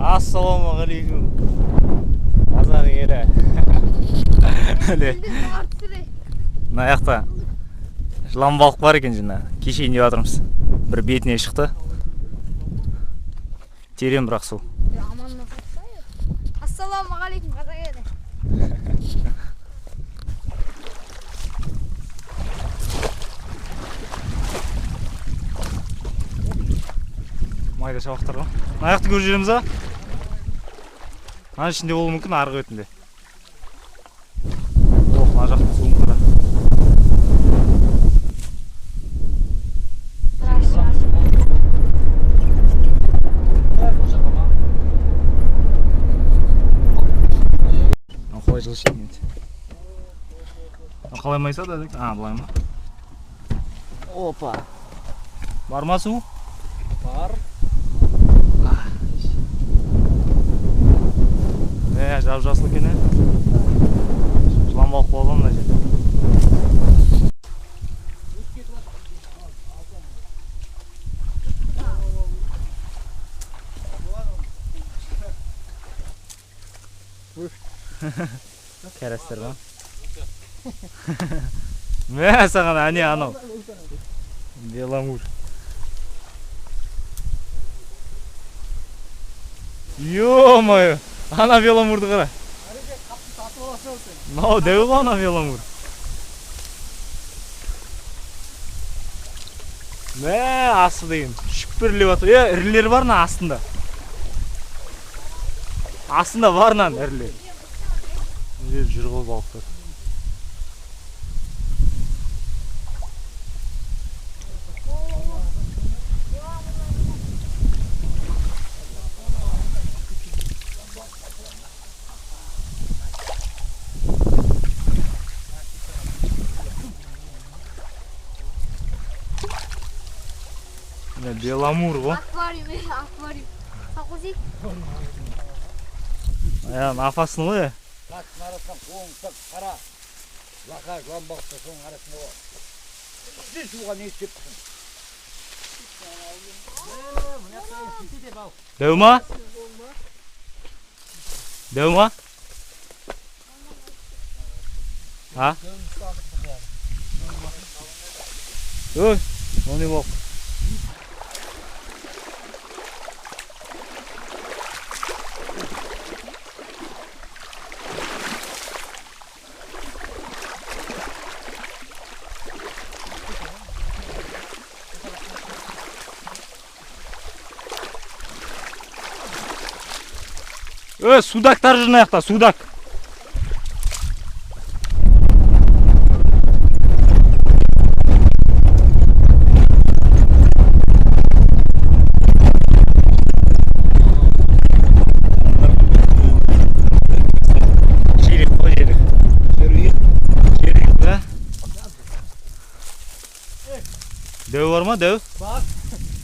Ассалаумағалейкум. Қазақ елі. Мына жақта жылан балық бар екен жаңа. Кешейін деп жатырмыз. Бір бетіне шықты. Терең бірақ су. Ассалаумағалейкум қазақ елі. Майда шабақтар ғой. Мына жақты көріп жүреміз ба? Ана ішінде болуы мүмкін, арғы бетінде. Мына жақтың суын қара. Қалай жылышын енді. Қалай майса да дедік? Былай ма? Опа. Бар ма су? Бар. Жап-жасыл екен, жылан балық болған мына жерде. Кәрістер ма? Мә саған әне анау. Беломур. Ё-моё! Ана веломурды қара. Мынау дәу ғой ана веломур. Мә, асы деген шүпірлеп жатыр. Ірілер бар на астында. Астында бар нан ірілер. Жүр ғой балықтар. Беломур ғой. Аквариум. Сақозик. Нафасын ғой. Лақтың арасынан қолың ұстап қара. Лақа жылан балықта соның арасында ғой. Сіз суға не істепсің? Дәу ма? Дәу ма? Ha? Ой, он не волк. Судактар жүр мына жақта, судак. Дәу бар ма, дәу? Бар.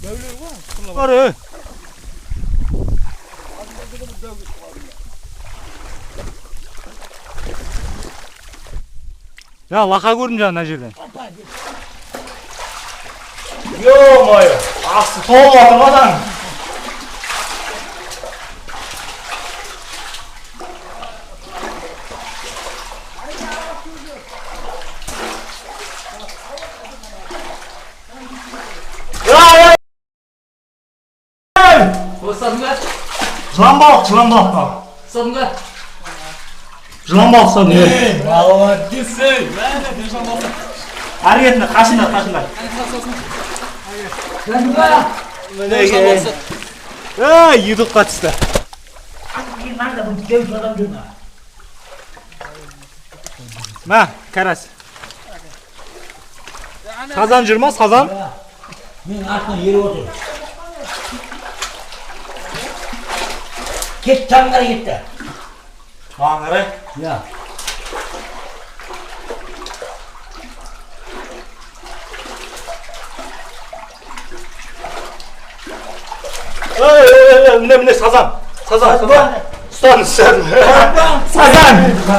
Дәулер ғой. Бар, Ya laka көрдім жаңа жерден. Ё-моё, асты толып жатыр ғой. Жылан балық. Жылан балық садың. Молодец. Әргетіне қашындар. Ютубқа түсті. Мә, кәрәс. Сазан жүр ма, сазан? Мен артынан ері отыр. Кет таңғара кетті. Таңғара? Ya. Mine sazan. Sazan.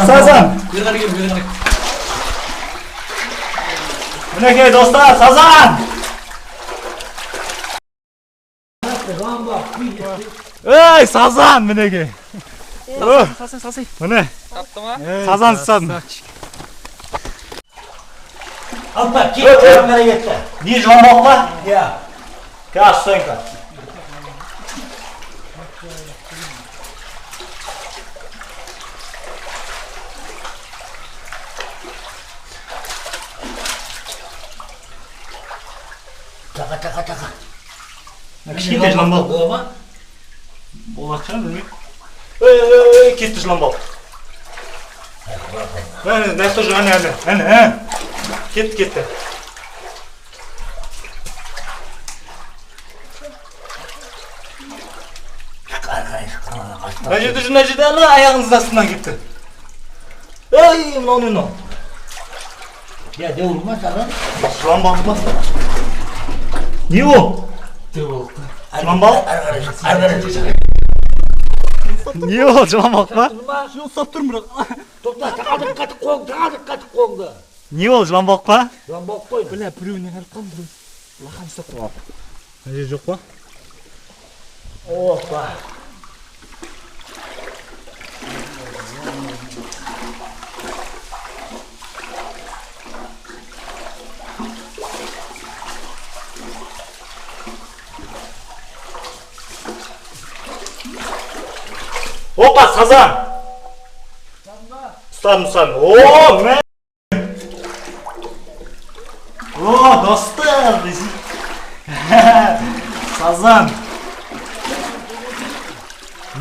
Sazan. Bir Мінекей достар, сазан! Ей, сазан мінекей! Сасай. Міне, Тапты ма? сазан садым. Алпа, кет, кетті. Не жыламақ па? Иә. Каш, сойынка. Тақа. Кішкентай жыламбал. Бола ма? Болақ шығар, білмейм. Ей, кетті жыламбал. Нәр тоже, әне. Кетті. Мына жерде, ана аяғыңыздың астынан кетті. Ей, мынау. Я деуыл ма саған? Жыламбал ма? Не ол? Жыламбал? Не ол, жыламбал ма? Ұстап тұрмын бірақ. Тоқта, тағадық қатық қоңды. Не ол, жыламбал па? Жыламбал қойды. Бля, біреуіне қарқан біреу. Лақан ұстап тұрмын. Мына жер жоқ па? Опа. Опа, сазан! Ұстадым. О, мә! О, достар! Сазан!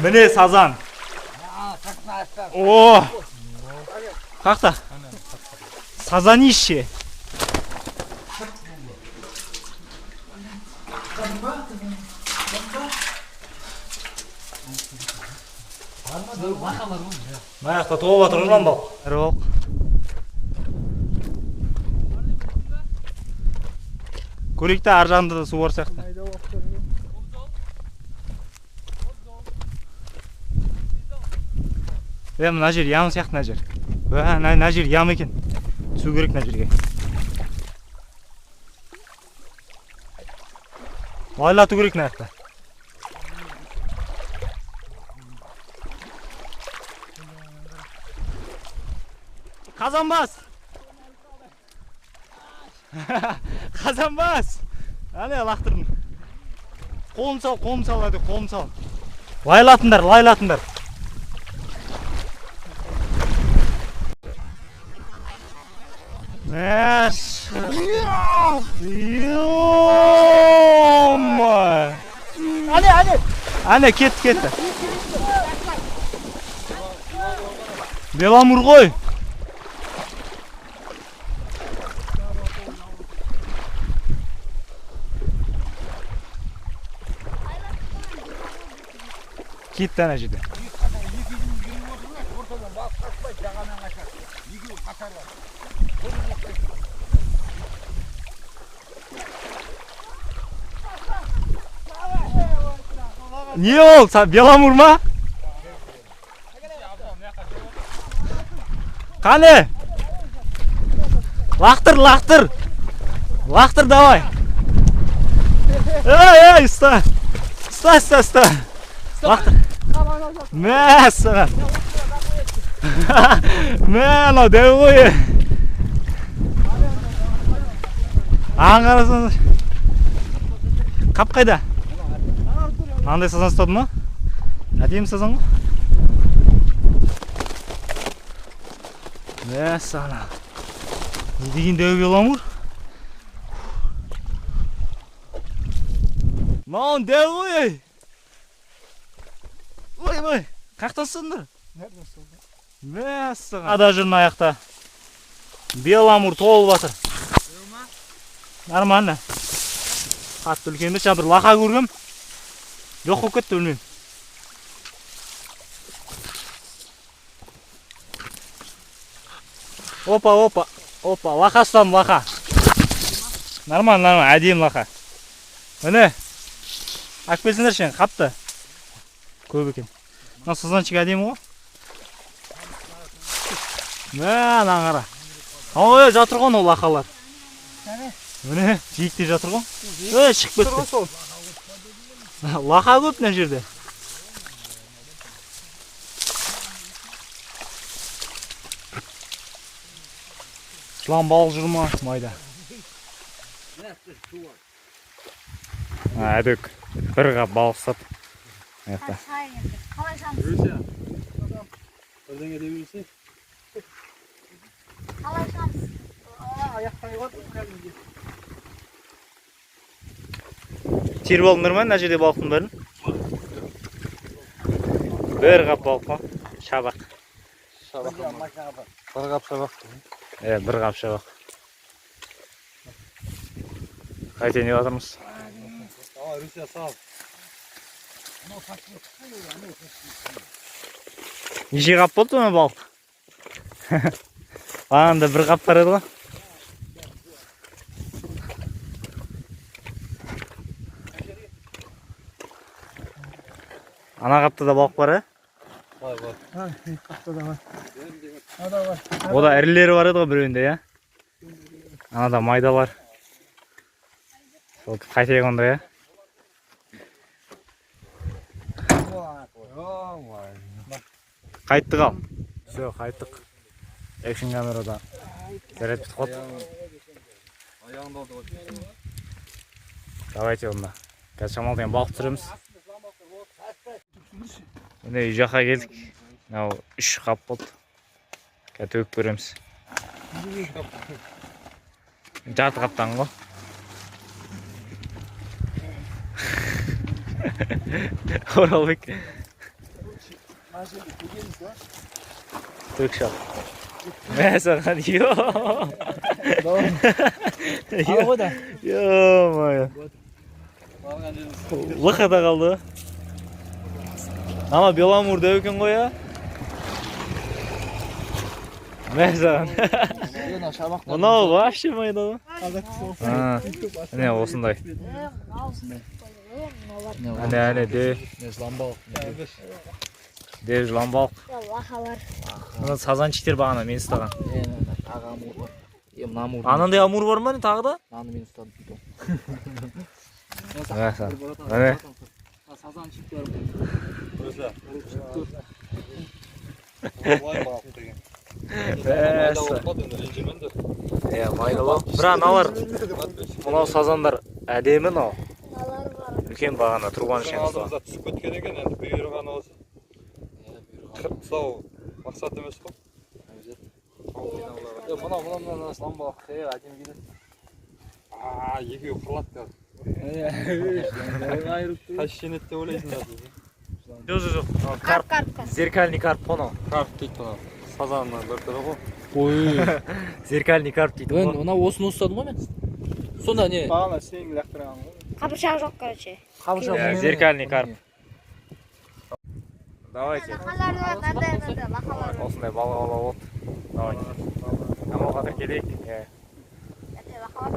Міне сазан! О! Қақта? Сазанище! Мына жақта толып жатыр жыламбал. Ірі балық. Көрейікті ар жағында да су бар сияқты. Мына жер ям сияқты мына жер. Мына жер ям екен. Түсу керек мына жерге. Лайлату керек мына жақта. Қазанбас! Қазанбас! Әне лақтырдым. Қолын сал. Лайлатындар. Мәш! Әне, кетті. Беламур ғой. Кетті әне жерде. Не ол? Беламур ма? Қане? Лақтыр. Лақтыр давай. Ей, ұста. Лақтыр. Мә, саған. Мә, анау дәу ғой. Аңғарасың. Қап қайда? Андай сазан ұстады ма? Әдемі сазан ғой. Мә, саған. Не деген дәу беламур? Маған дәу ғой. Ой, қақтан сындыр? Мә, саған. Ада жүрін аяқта. Беламур толып батыр. Нормально. Қатты үлкен емес, бір лақа көргем. Жоқ болып кетті білмеймін. Опа, лақа ұстадым, лақа. Нормально, әдем лақа. Міне, әкпесіңдер шен, қапты. Көп екен. Мына сазанчик әдемі ғой. Мә, ана қара. Ой, жатыр ғой ол лақалар. Міне, жиікте жатыр ғой. Шығып кетті. Лақа көп мына жерде. Жылан балық жүр ма майда? Әдөк. Бір қап балық сап. Қалай шамыз? Бірдеңе деп жүрсе. Қалай шамыз? Теріп алдыңдар ма мына жерде балықтың бәрін? Бір қап балық па? Шабақ. Бір қап шабақ. Бір қап шабақ. Қайтен еп жатырмыз. Русия сал. Неше қап болды ма балық? Ағанда бір қап бар еді ғой. Ана қапта да балық бар, Бар. Ода ірілері бар еді ғой біреуінде, я? Анада майдалар. Сол қайтайық онда, я? Қайттық ал. Все, қайттық. Экшн камерада заряд бітіп қалды. Давайте онда. Қазір шамалдан балық түсіреміз. Міне үй жаққа келдік. Мынау 3 қап болды. Қазір төгіп көреміз. Жарты қаптан ғой. Оралбек. Төк шап. Мә саған, Ё-моё. Лықада қалды. Ама беламур дөп екен ғой, а? Мә саған. Мынау вообще майда ғой. Міне осындай. Әне, де. Де жылан балық. Лақалар. Мына сазанчиктер бағана мен ұстаған. Амур. Анандай амур бар ма тағы да? Аны мен ұстадым. Міне. Сазанчик бар. Майдалау. Бірақ аналар, мынау сазандар әдемі мынау. Үлкен бағана тұрған ішен ұстаған. Түсіп кеткен екен, енді бұйырған осы. Сау мақсат емес қой. Мына слам балық. Әдем келеді. Екеуі қырлат қазір. Қайшенет деп ойлайсың да. Жоқ. Карп. Зеркальный карп қонау. Карп дейді мынау. Сазанның бір түрі ғой. Ой. Зеркальный карп дейді ғой. Мына осыны ұстадым ғой мен. Сонда не? Бағана сен лақтырған ғой. Қабыршақ жоқ, короче. Зеркальный карп. Давайте. Лақалар бар, қандай лақалар. Осындай балық аулап болды. Давайте. Амал қатыр келейік. Лақалар.